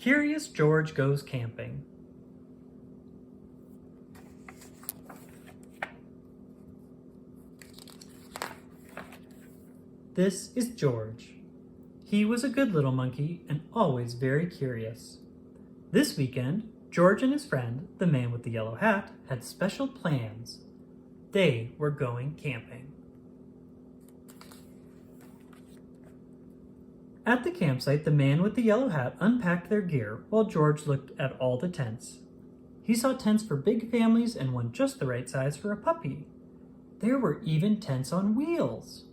Curious George Goes Camping. This is George. He was a good little monkey and always very curious. This weekend, George and his friend, the man with the yellow hat, had special plans. They were going camping. At the campsite, the man with the yellow hat unpacked their gear while George looked at all the tents. He saw tents for big families and one just the right size for a puppy. There were even tents on wheels.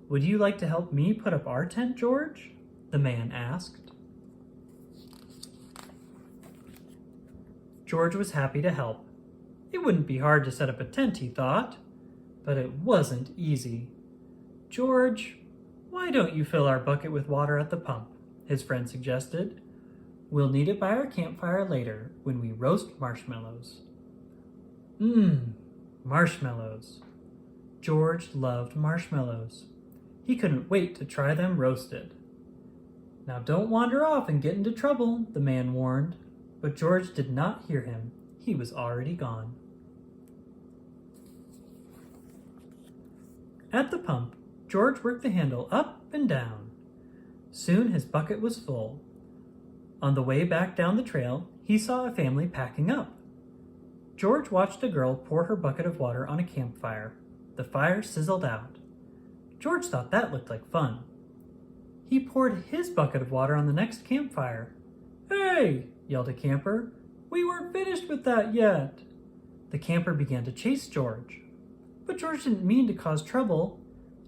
"Would you like to help me put up our tent, George?" the man asked. George was happy to help. It wouldn't be hard to set up a tent, he thought, but it wasn't easy. "George, why don't you fill our bucket with water at the pump?" his friend suggested. "We'll need it by our campfire later when we roast marshmallows." Marshmallows. George loved marshmallows. He couldn't wait to try them roasted. "Now don't wander off and get into trouble," the man warned, but George did not hear him. He was already gone. At the pump, George worked the handle up and down. Soon his bucket was full. On the way back down the trail, he saw a family packing up. George watched a girl pour her bucket of water on a campfire. The fire sizzled out. George thought that looked like fun. He poured his bucket of water on the next campfire. "Hey!" yelled a camper. "We weren't finished with that yet." The camper began to chase George. But George didn't mean to cause trouble.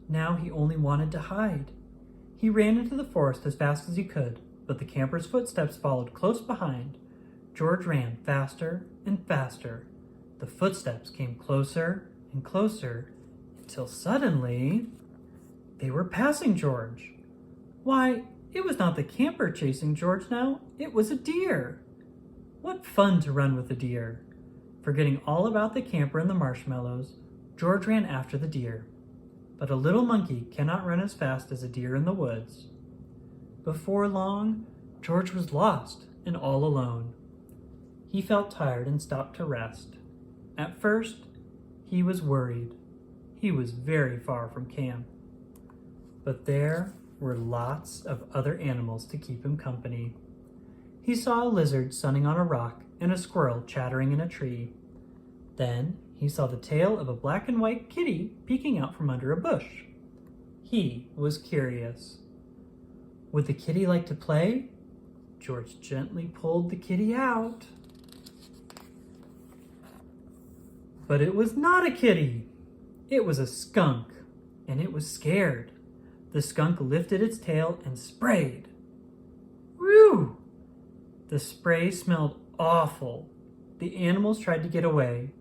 Now he only wanted to hide. He ran into the forest as fast as he could, but the camper's footsteps followed close behind. George ran faster and faster. The footsteps came closer and closer until suddenly they were passing George. Why, it was not the camper chasing George now, it was a deer. What fun to run with a deer. Forgetting all about the camper and the marshmallows, George ran after the deer. But a little monkey cannot run as fast as a deer in the woods. Before long, George was lost and all alone. He felt tired and stopped to rest. At first, he was worried. He was very far from camp. But there were lots of other animals to keep him company. He saw a lizard sunning on a rock and a squirrel chattering in a tree. Then he saw the tail of a black and white kitty peeking out from under a bush. He was curious. Would the kitty like to play? George gently pulled the kitty out. But it was not a kitty. It was a skunk, and it was scared. The skunk lifted its tail and sprayed. Whew! The spray smelled awful. The animals tried to get away.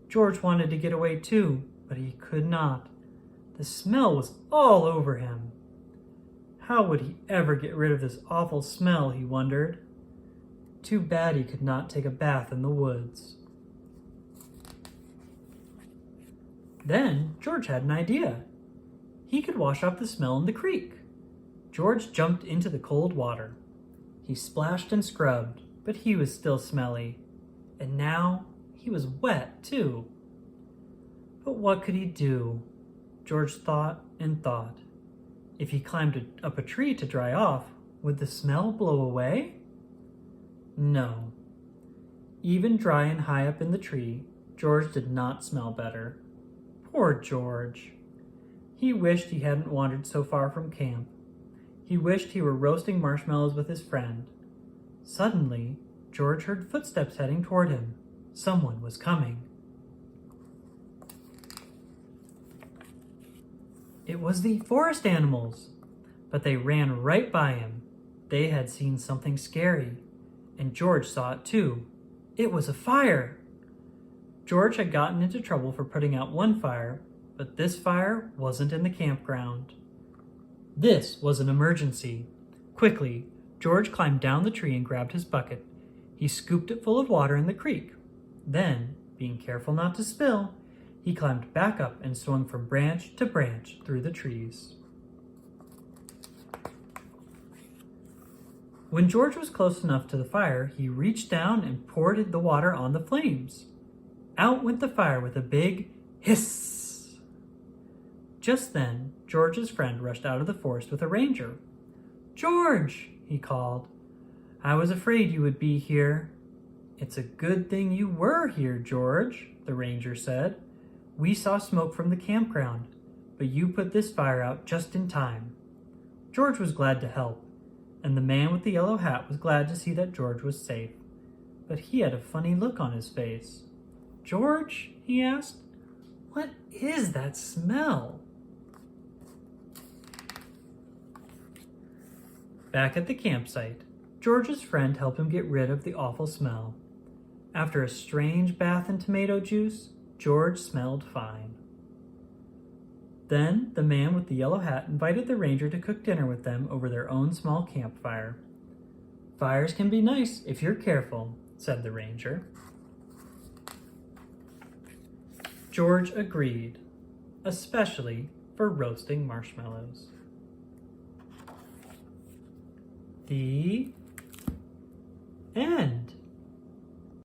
George wanted to get away too, but he could not. The smell was all over him. How would he ever get rid of this awful smell, he wondered. Too bad he could not take a bath in the woods. Then George had an idea. He could wash off the smell in the creek. George jumped into the cold water. He splashed and scrubbed, but he was still smelly. And now he was wet, too. But what could he do? George thought and thought. If he climbed up a tree to dry off, would the smell blow away? No. Even dry and high up in the tree, George did not smell better. Poor George. He wished he hadn't wandered so far from camp. He wished he were roasting marshmallows with his friend. Suddenly, George heard footsteps heading toward him. Someone was coming. It was the forest animals, but they ran right by him. They had seen something scary, and George saw it too. It was a fire. George had gotten into trouble for putting out one fire, but this fire wasn't in the campground. This was an emergency. Quickly, George climbed down the tree and grabbed his bucket. He scooped it full of water in the creek. Then, being careful not to spill, he climbed back up and swung from branch to branch through the trees. When George was close enough to the fire, he reached down and poured the water on the flames. Out went the fire with a big hiss. Just then, George's friend rushed out of the forest with a ranger. "George," he called, "I was afraid you would be here." "It's a good thing you were here, George," the ranger said. "We saw smoke from the campground, but you put this fire out just in time." George was glad to help, and the man with the yellow hat was glad to see that George was safe. But he had a funny look on his face. "George," he asked, "what is that smell?" Back at the campsite, George's friend helped him get rid of the awful smell. After a strange bath in tomato juice, George smelled fine. Then the man with the yellow hat invited the ranger to cook dinner with them over their own small campfire. "Fires can be nice if you're careful," said the ranger. George agreed, especially for roasting marshmallows. The end.